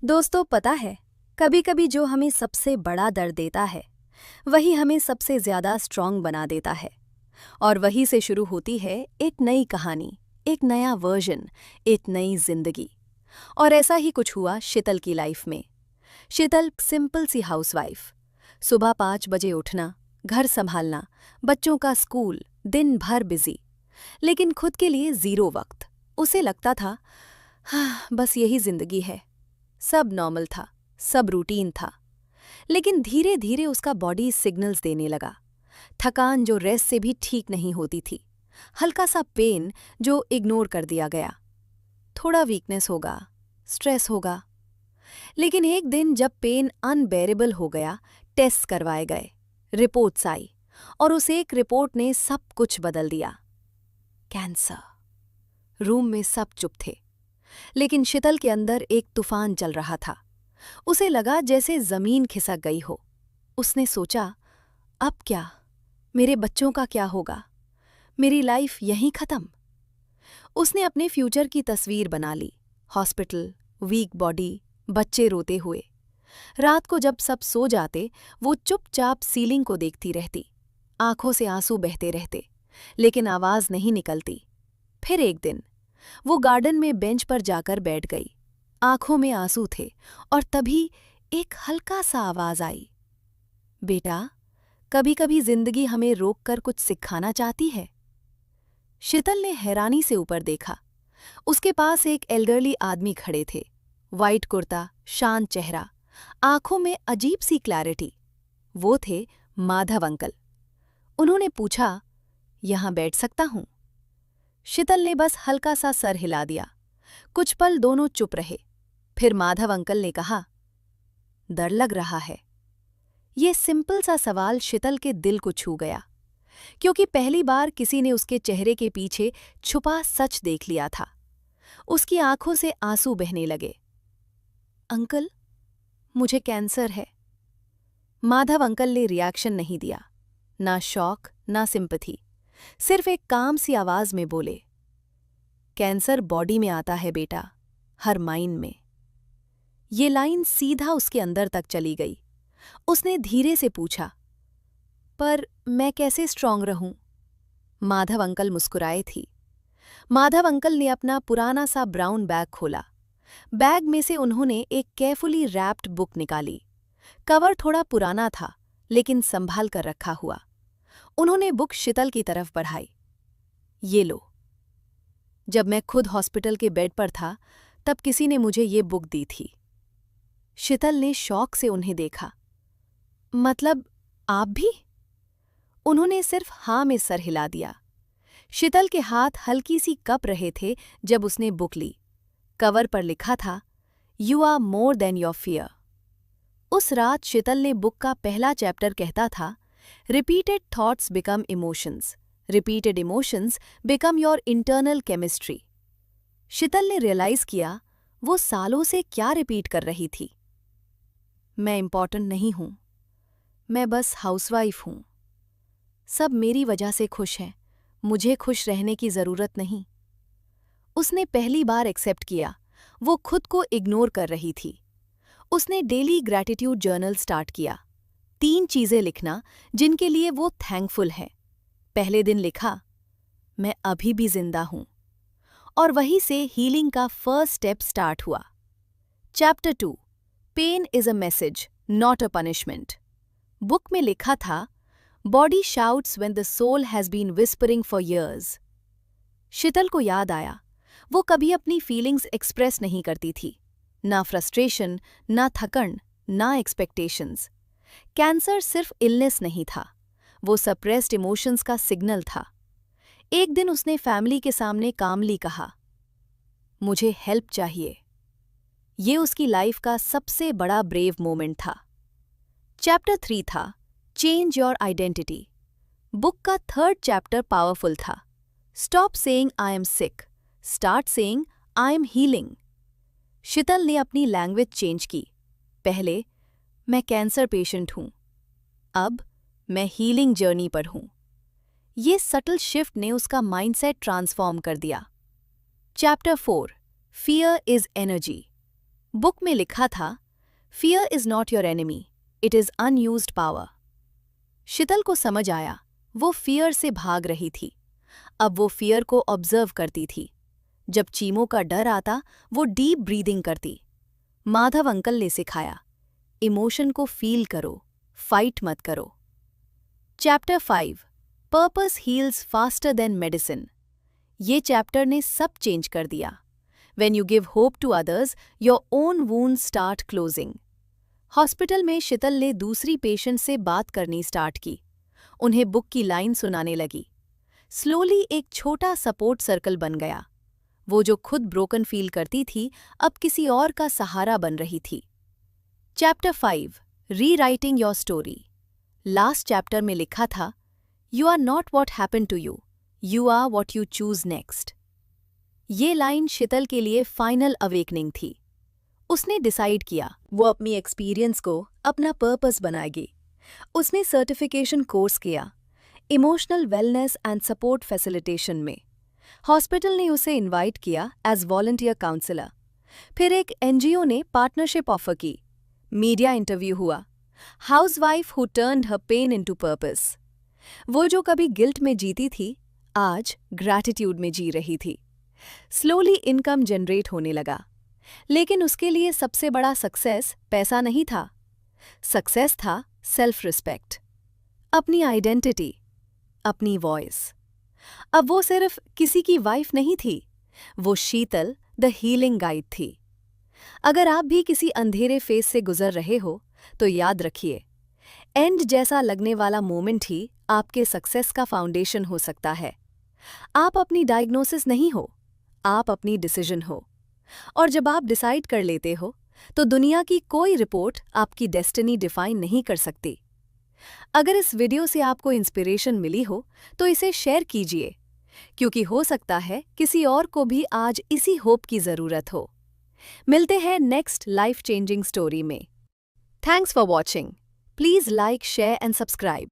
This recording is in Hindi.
दोस्तों, पता है, कभी कभी जो हमें सबसे बड़ा दर्द देता है वही हमें सबसे ज्यादा स्ट्रांग बना देता है। और वहीं से शुरू होती है एक नई कहानी, एक नया वर्जन, एक नई जिंदगी। और ऐसा ही कुछ हुआ शीतल की लाइफ में। शीतल सिंपल सी हाउसवाइफ। सुबह 5 बजे उठना, घर संभालना, बच्चों का स्कूल, दिन भर बिजी, लेकिन खुद के लिए जीरो वक्त। उसे लगता था, हाँ, बस यही जिंदगी है। सब नॉर्मल था, सब रूटीन था। लेकिन धीरे धीरे उसका बॉडी सिग्नल्स देने लगा। थकान जो रेस्ट से भी ठीक नहीं होती थी, हल्का सा पेन जो इग्नोर कर दिया गया, थोड़ा वीकनेस होगा, स्ट्रेस होगा। लेकिन एक दिन जब पेन अनबेरेबल हो गया, टेस्ट करवाए गए, रिपोर्ट्स आई, और उस एक रिपोर्ट ने सब कुछ बदल दिया। कैंसर। रूम में सब चुप थे, लेकिन शीतल के अंदर एक तूफान चल रहा था। उसे लगा जैसे जमीन खिसक गई हो। उसने सोचा, अब क्या? मेरे बच्चों का क्या होगा? मेरी लाइफ यहीं खत्म। उसने अपने फ्यूचर की तस्वीर बना ली। हॉस्पिटल, वीक बॉडी, बच्चे रोते हुए। रात को जब सब सो जाते, वो चुपचाप सीलिंग को देखती रहती। आंखों से आंसू बहते रहते, लेकिन आवाज नहीं निकलती। फिर एक दिन वो गार्डन में बेंच पर जाकर बैठ गई। आंखों में आंसू थे, और तभी एक हल्का सा आवाज आई, बेटा, कभी कभी जिंदगी हमें रोककर कुछ सिखाना चाहती है। शीतल ने हैरानी से ऊपर देखा। उसके पास एक एल्डरली आदमी खड़े थे। वाइट कुर्ता, शांत चेहरा, आंखों में अजीब सी क्लैरिटी। वो थे माधव अंकल। उन्होंने पूछा, यहां बैठ सकता हूं? शीतल ने बस हल्का सा सर हिला दिया। कुछ पल दोनों चुप रहे। फिर माधव अंकल ने कहा, डर लग रहा है। ये सिंपल सा सवाल शीतल के दिल को छू गया, क्योंकि पहली बार किसी ने उसके चेहरे के पीछे छुपा सच देख लिया था। उसकी आंखों से आंसू बहने लगे। अंकल, मुझे कैंसर है। माधव अंकल ने रिएक्शन नहीं दिया, ना शॉक ना सिंपैथी। सिर्फ एक काम सी आवाज में बोले, कैंसर बॉडी में आता है बेटा, हर माइंड में। ये लाइन सीधा उसके अंदर तक चली गई। उसने धीरे से पूछा, पर मैं कैसे स्ट्रांग रहूं? माधव अंकल मुस्कुराए थी। माधव अंकल ने अपना पुराना सा ब्राउन बैग खोला। बैग में से उन्होंने एक केयरफुली रैप्ड बुक निकाली। कवर थोड़ा पुराना था, लेकिन संभाल कर रखा हुआ। उन्होंने बुक शीतल की तरफ बढ़ाई। ये लो। जब मैं खुद हॉस्पिटल के बेड पर था, तब किसी ने मुझे ये बुक दी थी। शीतल ने शौक से उन्हें देखा। मतलब, आप भी? उन्होंने सिर्फ हाँ में सर हिला दिया। शीतल के हाथ हल्की सी कप रहे थे जब उसने बुक ली। कवर पर लिखा था, you are more than your fear. उस रात शीतल ने बुक का पहला चैप्टर कहता था, repeated thoughts become emotions, repeated emotions become your internal chemistry. Sheetal ने रियलाइज किया वो सालों से क्या रिपीट कर रही थी। मैं इंपॉर्टेंट नहीं हूं, मैं बस हाउसवाइफ हूं। सब मेरी वजह से खुश हैं, मुझे खुश रहने की जरूरत नहीं। उसने पहली बार एक्सेप्ट किया वो खुद को इग्नोर कर रही थी। उसने डेली ग्रैटिट्यूड जर्नल स्टार्ट किया। 3 चीजें लिखना जिनके लिए वो थैंकफुल है। पहले दिन लिखा, मैं अभी भी जिंदा हूं। और वहीं से हीलिंग का फर्स्ट स्टेप स्टार्ट हुआ। Chapter 2, pain is a message not a punishment. Book में लिखा था, body shouts when the soul has been whispering for years. Sheetal को याद आया, वो कभी अपनी फीलिंग्स एक्सप्रेस नहीं करती थी। ना फ्रस्ट्रेशन, ना थकन, ना एक्सपेक्टेशंस। कैंसर सिर्फ इलनेस नहीं था, वो सप्रेस्ड इमोशंस का सिग्नल था। एक दिन उसने फैमिली के सामने कामली कहा, मुझे हेल्प चाहिए। ये उसकी लाइफ का सबसे बड़ा ब्रेव मोमेंट था। चैप्टर 3 था, चेंज योर आइडेंटिटी। बुक का 3rd चैप्टर पावरफुल था। Stop saying I am sick, start saying I am healing. Sheetal ने अपनी लैंग्वेज चेंज की। पहले, मैं कैंसर पेशेंट हूं। अब, मैं हीलिंग जर्नी पर हूं। ये सटल शिफ्ट ने उसका माइंडसेट ट्रांसफॉर्म कर दिया। Chapter 4, fear is energy. Book में लिखा था, fear is not your enemy, it is unused power. Sheetal को समझ आया, वो फियर से भाग रही थी। अब वो फियर को ऑब्जर्व करती थी। जब चीमों का डर आता, वो डीप ब्रीदिंग करती। माधव अंकल ने सिखाया, इमोशन को फील करो, फाइट मत करो। Chapter 5, purpose heels faster than medicine. ये चैप्टर ने सब चेंज कर दिया। When you give hope to others, your own wounds start closing. Hospital में शीतल ने दूसरी पेशेंट से बात करनी स्टार्ट की। उन्हें बुक की लाइन सुनाने लगी। स्लोली एक छोटा सपोर्ट सर्कल बन गया। वो जो खुद ब्रोकन फील करती थी, अब किसी और का सहारा बन रही थी। Chapter 5, rewriting your story. Last chapter में लिखा था, you are not what happen to you, you are what you choose next. ये लाइन शीतल के लिए फाइनल अवेकनिंग थी। उसने डिसाइड किया, वो अपनी एक्सपीरियंस को अपना पर्पस बनाएगी। उसने सर्टिफिकेशन कोर्स किया, emotional wellness and support facilitation में। हॉस्पिटल ने उसे इनवाइट किया एज वॉलंटियर काउंसलर। फिर एक एनजीओ ने पार्टनरशिप ऑफर की। मीडिया इंटरव्यू हुआ, housewife who turned her pain into purpose. वो जो कभी गिल्ट में जीती थी, आज ग्रैटिट्यूड में जी रही थी। स्लोली इनकम जनरेट होने लगा। लेकिन उसके लिए सबसे बड़ा सक्सेस पैसा नहीं था। सक्सेस था सेल्फ रिस्पेक्ट, अपनी आइडेंटिटी, अपनी वॉइस। अब वो सिर्फ किसी की वाइफ नहीं थी, वो शीतल द हीलिंग गाइड थी। अगर आप भी किसी अंधेरे फेज से गुजर रहे हो, तो याद रखिए, एंड जैसा लगने वाला मोमेंट ही आपके सक्सेस का फाउंडेशन हो सकता है। आप अपनी डायग्नोसिस नहीं हो, आप अपनी डिसीजन हो। और जब आप डिसाइड कर लेते हो, तो दुनिया की कोई रिपोर्ट आपकी डेस्टिनी डिफाइन नहीं कर सकती। अगर इस वीडियो से आपको इंस्पिरेशन मिली हो, तो इसे शेयर कीजिए, क्योंकि हो सकता है किसी और को भी आज इसी होप की ज़रूरत हो। मिलते हैं नेक्स्ट लाइफ चेंजिंग स्टोरी में। Thanks for watching. Please like, share and subscribe.